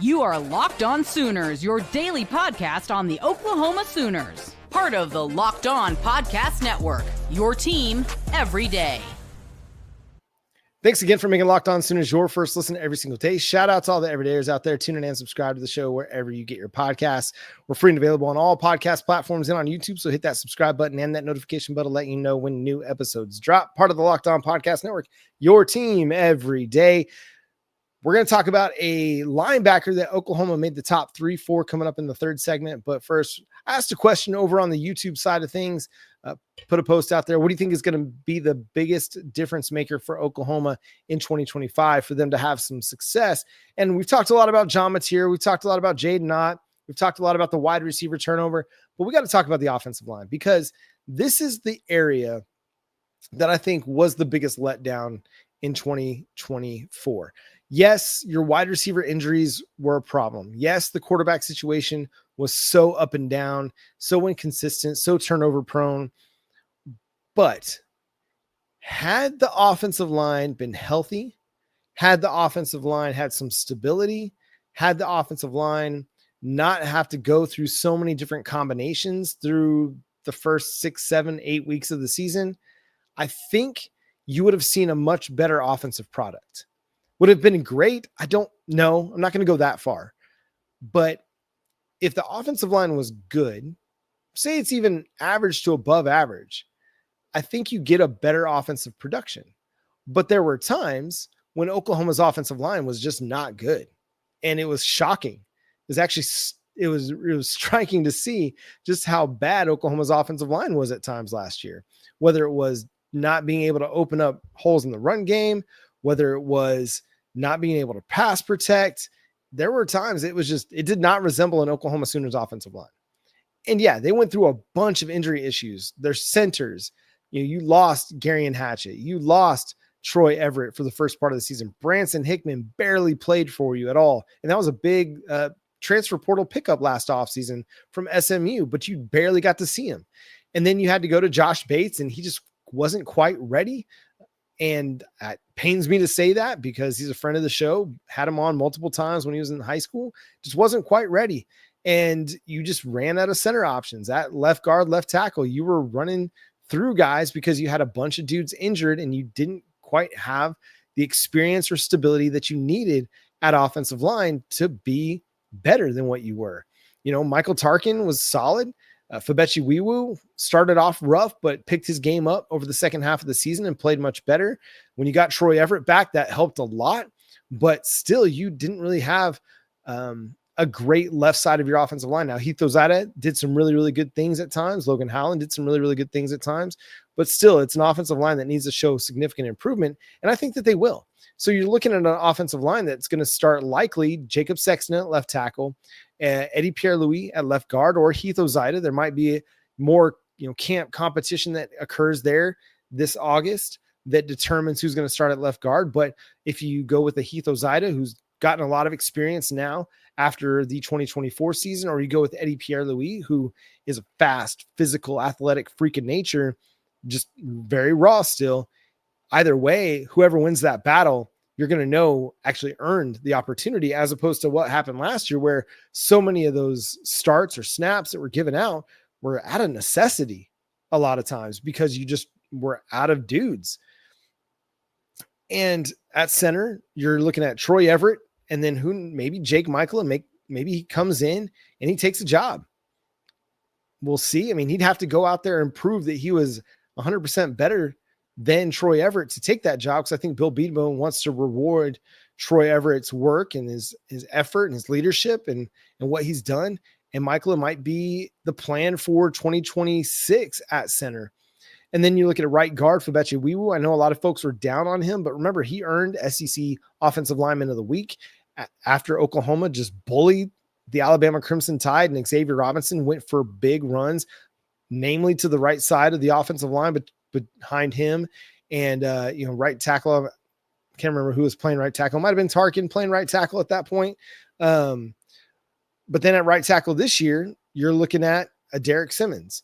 You are Locked On Sooners, your daily podcast on the Oklahoma Sooners. Part of the Locked On Podcast Network, your team every day. Thanks again for making Locked On Sooners your first listen every single day. Shout out to all the everydayers out there. Tune in and subscribe to the show wherever you get your podcasts. We're free and available on all podcast platforms and on YouTube, so hit that subscribe button and that notification button to let you know when new episodes drop. Part of the Locked On Podcast Network, your team every day. We're going to talk about a linebacker that Oklahoma made the top 3-4 coming up in the third segment. But first, I asked a question over on the YouTube side of things. Put a post out there. What do you think is going to be the biggest difference maker for Oklahoma in 2025 for them to have some success? And we've talked a lot about John Mateer. We've talked a lot about Jaden Knott. We've talked a lot about the wide receiver turnover. But we got to talk about the offensive line, because this is the area that I think was the biggest letdown in 2024. Yes, your wide receiver injuries were a problem. Yes, the quarterback situation was so up and down, so inconsistent, so turnover prone. But had the offensive line been healthy, had the offensive line had some stability, had the offensive line not have to go through so many different combinations through the first 6, 7, 8 weeks of the season, I think you would have seen a much better offensive product. Would have been great? I don't know. I'm not going to go that far. But if the offensive line was good, say it's even average to above average, I think you get a better offensive production. But there were times when Oklahoma's offensive line was just not good. And it was shocking. It was striking to see just how bad Oklahoma's offensive line was at times last year. Whether it was not being able to open up holes in the run game, whether it was not being able to pass protect, there were times it did not resemble an Oklahoma Sooners offensive line. And yeah, they went through a bunch of injury issues. Their centers, you lost Gary and Hatchett. You lost Troy Everett for the first part of the season. Branson Hickman barely played for you at all. And that was a big transfer portal pickup last offseason from SMU, but you barely got to see him. And then you had to go to Josh Bates, and he just wasn't quite ready. And it pains me to say that because he's a friend of the show, had him on multiple times when he was in high school, just wasn't quite ready. And you just ran out of center options at left guard, left tackle. You were running through guys because you had a bunch of dudes injured and you didn't quite have the experience or stability that you needed at offensive line to be better than what you were. Michael Tarkin was solid. Fabechi Wiwu started off rough, but picked his game up over the second half of the season and played much better. When you got Troy Everett back, that helped a lot, but still you didn't really have a great left side of your offensive line. Now, Heath Ozada did some really, really good things at times. Logan Howland did some really, really good things at times, but still it's an offensive line that needs to show significant improvement. And I think that they will. So you're looking at an offensive line that's going to start likely Jacob Sexton at left tackle, Eddie Pierre-Louis at left guard, or Heath Ozida. There might be more, camp competition that occurs there this August that determines who's going to start at left guard. But if you go with a Heath Ozida, who's gotten a lot of experience now after the 2024 season, or you go with Eddie Pierre-Louis, who is a fast, physical, athletic freak of nature, just very raw still. Either way, whoever wins that battle, you're going to know actually earned the opportunity, as opposed to what happened last year, where so many of those starts or snaps that were given out were out of necessity a lot of times because you just were out of dudes. And at center, you're looking at Troy Everett, and then maybe Jake Michael, and maybe he comes in and he takes a job. We'll see. I mean, he'd have to go out there and prove that he was 100% better than Troy Everett to take that job, because I think Bill Bedenbaugh wants to reward Troy Everett's work and his effort and his leadership and what he's done. And Michael might be the plan for 2026 at center. And then you look at a right guard, Fabechi Wiwu. I know a lot of folks were down on him, but remember, he earned SEC Offensive Lineman of the Week after Oklahoma just bullied the Alabama Crimson Tide, and Xavier Robinson went for big runs, namely to the right side of the offensive line, but behind him and, right tackle. I can't remember who was playing right tackle. It might've been Tarkin playing right tackle at that point. But then at right tackle this year, you're looking at a Derek Simmons.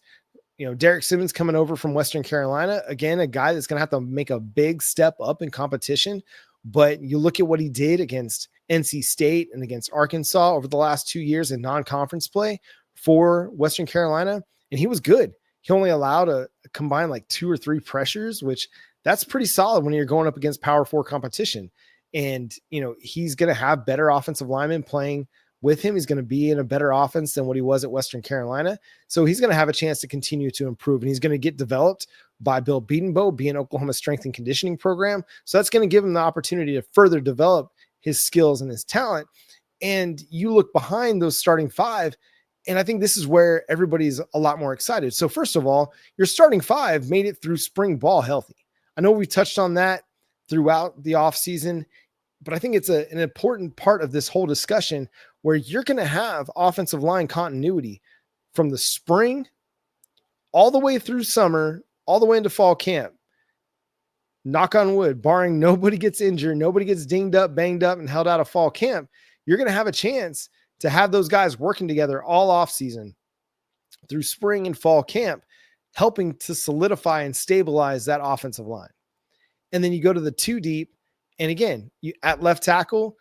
Derek Simmons coming over from Western Carolina, again, a guy that's going to have to make a big step up in competition. But you look at what he did against NC State and against Arkansas over the last 2 years in non-conference play for Western Carolina, and he was good. He only allowed a combined like 2 or 3 pressures, which that's pretty solid when you're going up against Power 4 competition. And, he's going to have better offensive linemen playing with him. He's going to be in a better offense than what he was at Western Carolina. So he's going to have a chance to continue to improve, and he's going to get developed by Bill Bedenbaugh, being Oklahoma's strength and conditioning program. So that's going to give him the opportunity to further develop his skills and his talent. And you look behind those starting 5, and I think this is where everybody's a lot more excited. So first of all, your starting 5 made it through spring ball healthy. I know we touched on that throughout the offseason, but I think it's an important part of this whole discussion where you're going to have offensive line continuity from the spring all the way through summer, all the way into fall camp. Knock on wood, barring nobody gets injured, nobody gets dinged up, banged up, and held out of fall camp, you're going to have a chance to have those guys working together all off season through spring and fall camp, helping to solidify and stabilize that offensive line. And then you go to the 2 deep. And again, you at left tackle,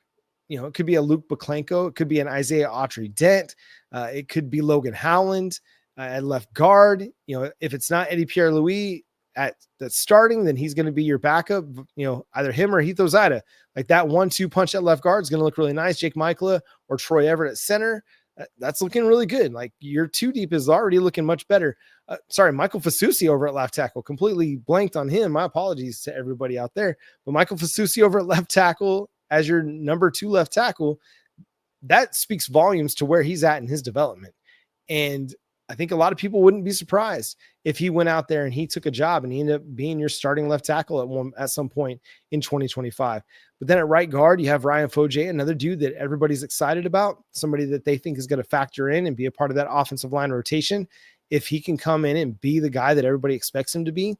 it could be a Luke Baklenko. It could be an Isaiah Autry-Dent. It could be Logan Howland at left guard. If it's not Eddie Pierre-Louis that's starting, then he's going to be your backup, either him or Heath Ozida. Like that 1-2 punch at left guard is going to look really nice. Jake Michaela or Troy Everett at center. That's looking really good. Like your 2 deep is already looking much better. Michael Fasusi over at left tackle, completely blanked on him. My apologies to everybody out there, but Michael Fasusi over at left tackle as your number 2 left tackle, that speaks volumes to where he's at in his development. And I think a lot of people wouldn't be surprised if he went out there and he took a job and he ended up being your starting left tackle at some point in 2025. But then at right guard, you have Ryan Foje, another dude that everybody's excited about, somebody that they think is going to factor in and be a part of that offensive line rotation. If he can come in and be the guy that everybody expects him to be,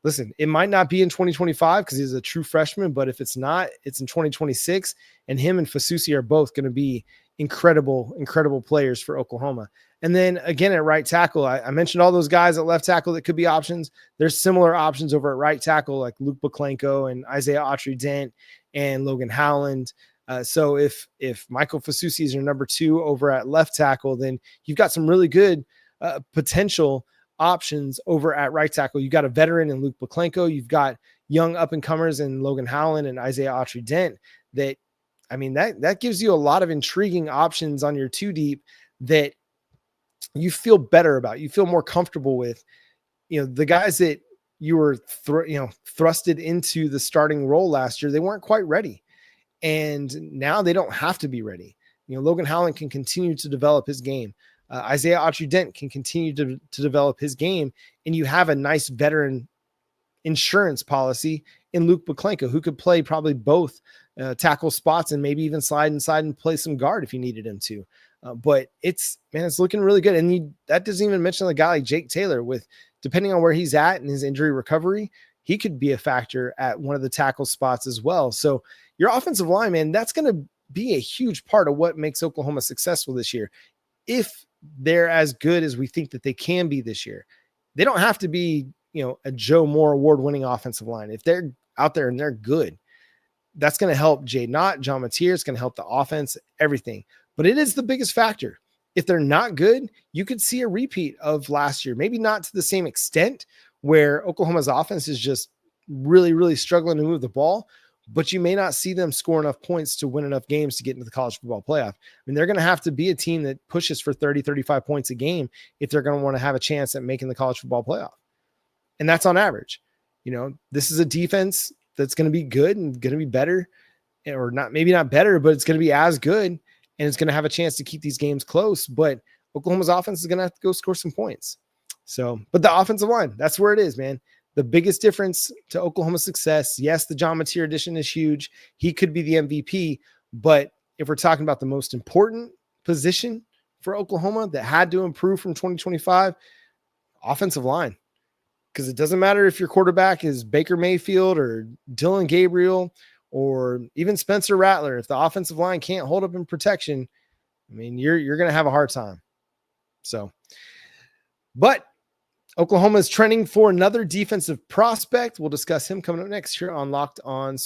listen, it might not be in 2025 because he's a true freshman, but if it's not, it's in 2026. And him and Fasusi are both going to be incredible players for Oklahoma. And then again, at right tackle, I mentioned all those guys at left tackle that could be options. There's similar options over at right tackle, like Luke Baklenko and Isaiah Autry-Dent and Logan Howland. So if Michael Fasusi is your number 2 over at left tackle, then you've got some really good potential options over at right tackle. You've got a veteran in Luke Baklenko. You've got young up-and-comers in Logan Howland and Isaiah Autry-Dent. That gives you a lot of intriguing options on your 2 deep that you feel better about, you feel more comfortable with. The guys that you were thrusted into the starting role last year, they weren't quite ready. And now they don't have to be ready. Logan Howland can continue to develop his game. Isaiah Autry-Dent can continue to develop his game. And you have a nice veteran insurance policy in Luke Baklenko, who could play probably both tackle spots and maybe even slide inside and play some guard if you needed him to. But it's looking really good. And that doesn't even mention a guy like Jake Taylor with, depending on where he's at in his injury recovery, he could be a factor at one of the tackle spots as well. So your offensive line, man, that's going to be a huge part of what makes Oklahoma successful this year. If they're as good as we think that they can be this year, they don't have to be, a Joe Moore award-winning offensive line. If they're out there and they're good, that's going to help Jay Knott, John Mateer. It's going to help the offense, everything. But it is the biggest factor. If they're not good, you could see a repeat of last year, maybe not to the same extent where Oklahoma's offense is just really, really struggling to move the ball, but you may not see them score enough points to win enough games to get into the college football playoff. They're going to have to be a team that pushes for 30, 35 points a game if they're going to want to have a chance at making the college football playoff. And that's on average. This is a defense that's going to be good and going to be better, or not, maybe not better, but it's going to be as good. And it's going to have a chance to keep these games close, but Oklahoma's offense is going to have to go score some points. But the offensive line, that's where it is, man. The biggest difference to Oklahoma's success. Yes, the John Mateer addition is huge. He could be the MVP, but if we're talking about the most important position for Oklahoma that had to improve from 2025, offensive line. Because it doesn't matter if your quarterback is Baker Mayfield or Dylan Gabriel or even Spencer Rattler. If the offensive line can't hold up in protection, you're going to have a hard time. But Oklahoma is trending for another defensive prospect. We'll discuss him coming up next here on Locked On.